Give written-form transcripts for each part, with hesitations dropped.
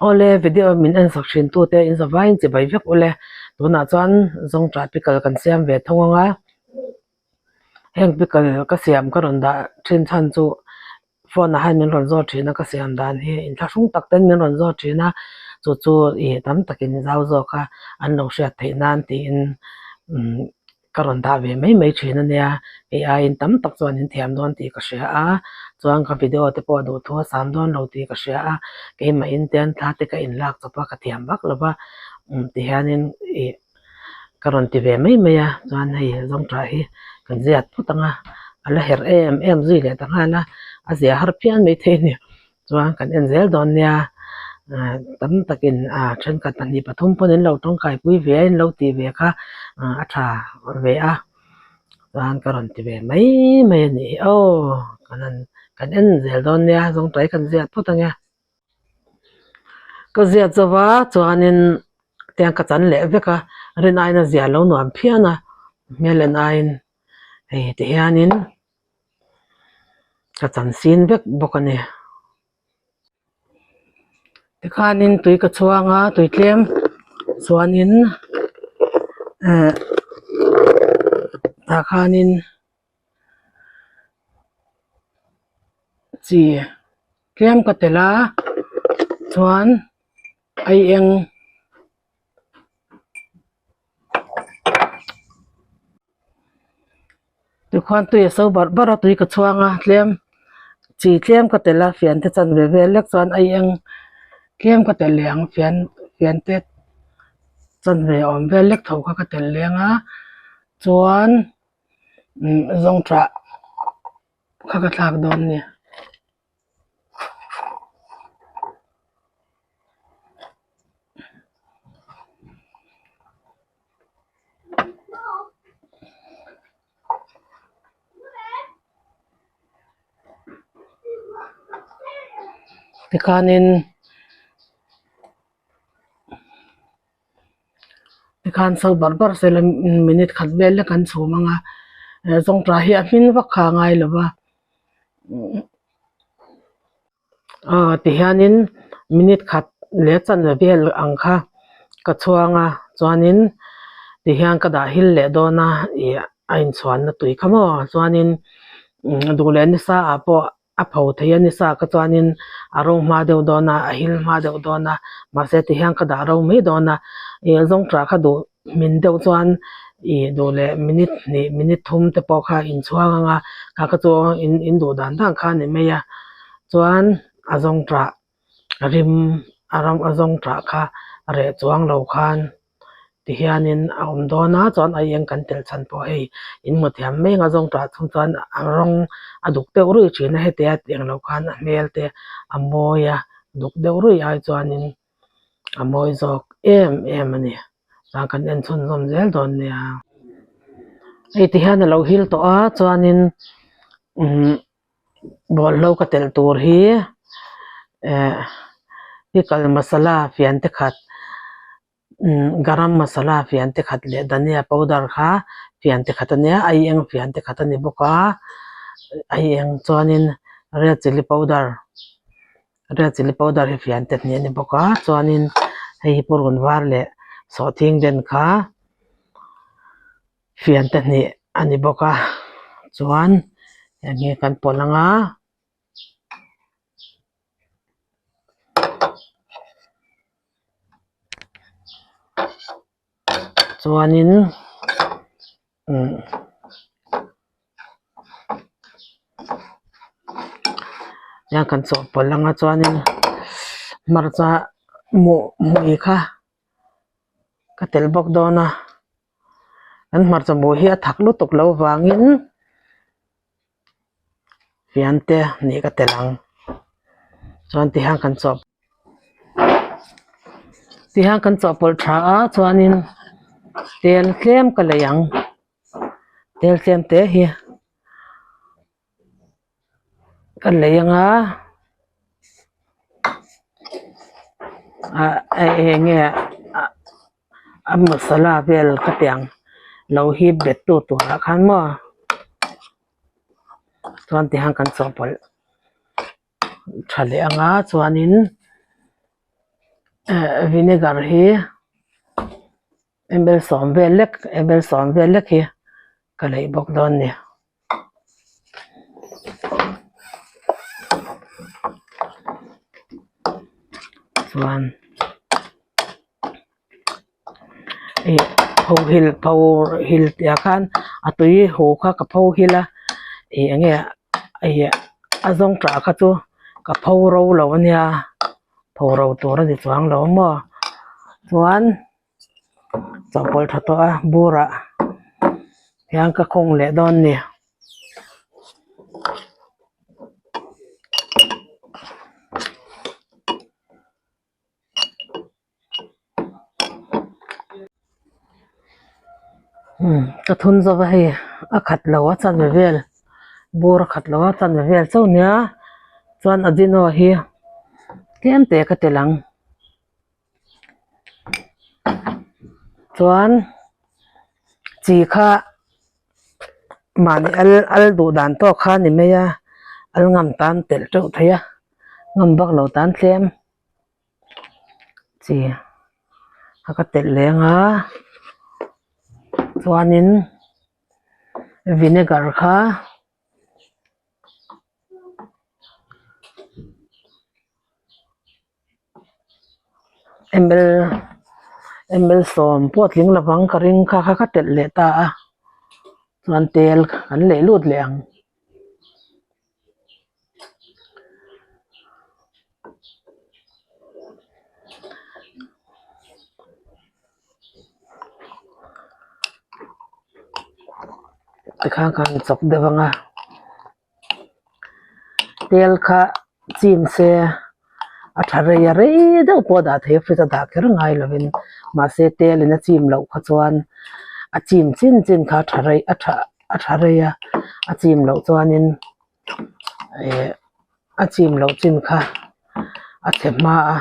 ole video min an sak thin tu te in zawain chi bai vek ole tuna chuan zong tropical kan siam ve thonga heng pikal ka siam ka ron da thin than chu phone a han min ron zo thina ka siam dan hi in thla hrung tak ten min ron zo thina chu i tam takin zau zo kha an lo hriat theinan ti in karon da ve mai thina nia ai in tam tak chuan in thiam don ti ka hria a chuan ka video te pawh du thua sam don lo ti ka hria a keima in ten thla te ka in lak chapa ka thiam bak lova ti hianin karon ti ve mai a chuan hei zong tra hi kan ziat putanga ala her em zui le tanga la a zia har pian mai the ni chuan kan en zel don nia tam takin then ka tani pathum ponin lo tong kai pui ve in lo ti ve kha a tha ve a chuan karon ti ve mai ni kan en zel don nia zong trai kan ziat putanga ka ziat zawa chuanin tiang ka chan le veka rin aina zia lo nuam phiana melen ain hei ti hianin ka chan sin vek bokani tikhanin tui ka chuanga tui tlem chuanin takhanin chi tlem ka tela chuan ai eng tukhan tui so bar tui ka chuanga tlem chi tlem ka tela fian te chan ve lek chuan ai eng tlem ka tel liang fian te chan ve om ve lek tho ka tel lenga chuan zong tra ka thlak don ni tikhan so bar se la minute khat vel le kan chhumanga zong tra hi a min vak kha ngai lova ti hianin minute khat le chan vel ang kha ka chuanga chuanin ti hian ka da hil le dona ain chuan na tui khamo chuanin dule ni sa a po a pho thei ani sa ka chuanin a ro ma deuh dona a hil ma deuh dona ma se ti hian ka da ro me dona zong tra kha du min deuh chuan dule minute thum te pawh kha in chuanga ka chu in du dan dang kha ni me ya chuan a zong tra rim azong tra kha re chuang lo khan ti hianin a om dona chuan ai eng kan tel chan pawh hei in mo thiam mai nga zong tra chung chuan a rong a duk deuh rui thina hete a tiang lo khan a hmel te a mawi a duk deuh rui ai chuanin a mawi zawk em ani chuan kan en chhun zawm zel dawn nia ei ti hian a lo hil tawh a chuanin ball lo ka tel tur hi pickle masala fian te khat garam masala fian te khat le dhania powder kha fian te khat ania ai eng fian te khat ani boka ai eng chuanin red chili powder hi fian te ni ani boka chuanin hei purun var le so thing den kha fian te ni ani boka chuan nge kan polanga chuanin yang kan chaw polanga chuanin marcha mui kha ka tel bok dona an marcha mu hi a thak lu tuk lo wangin fiante ni ka telang chuan ti hang kan chaw pol tha a chuanin tel tlem ka leyang tel tlem te hi kan leyanga nge a masala vel ka tiang lo hi bet tu khan mo chuan ti hang kan chaw pol thale anga chuanin vinegar hi embel som velek hi kalei bok don ni chuan phau hil tia khan atui ho kha ka phau hila ange azong tra kha chu ka phau ro lo ania phau ro tur ni chuang lo mo chuan champol thato a bura yang ka khong le don ni ka thun zo va hi a khat lo a chan vel bur khat lo a chan vel chau nia chuan adino hi kem te ka telang chuan chi kha mani al du dan to kha ni meya al ngam tan tel teu thaya ngam bak lo tan thlem chi ka tel lenga chuanin vinegar kha embel som potling lawang ka ring kha tel le ta a chuan tel kan le lut leng kan chok dewanga tel kha chim se a thare ya re do po da the frita da ker ngai lovin ma se tel in a chim lo kha chuan a chim chin kha thare ya a chim lo chuanin a chim lo chin kha a thema a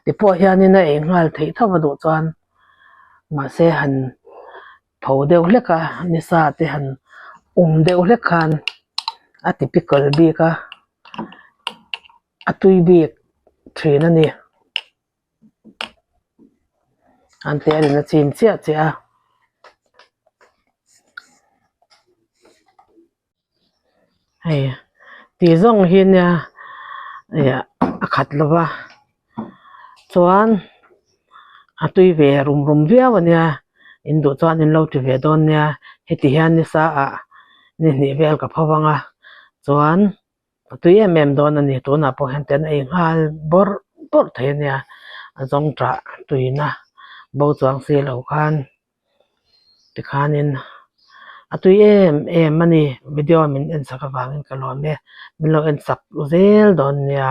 ti po hianin a engal thei thawa do chuan ma se han pho deuh hleka ni sa te han deuh hlek khan a typical bika atui bik thin ani ante alin a chin chia hei ti zong hin ya a khat lova chuan atui ve rum viaw ania in du chuan in lo ti ve don nia heti hian ni sa a ni vel ka phawanga chuan atui em don ani tuna po hen ten ei ngal bor the nia azong tra tuina bo chuang si lo khan ti khanin atui em mani video min en saka wangin kalome min lo en sak zel don nia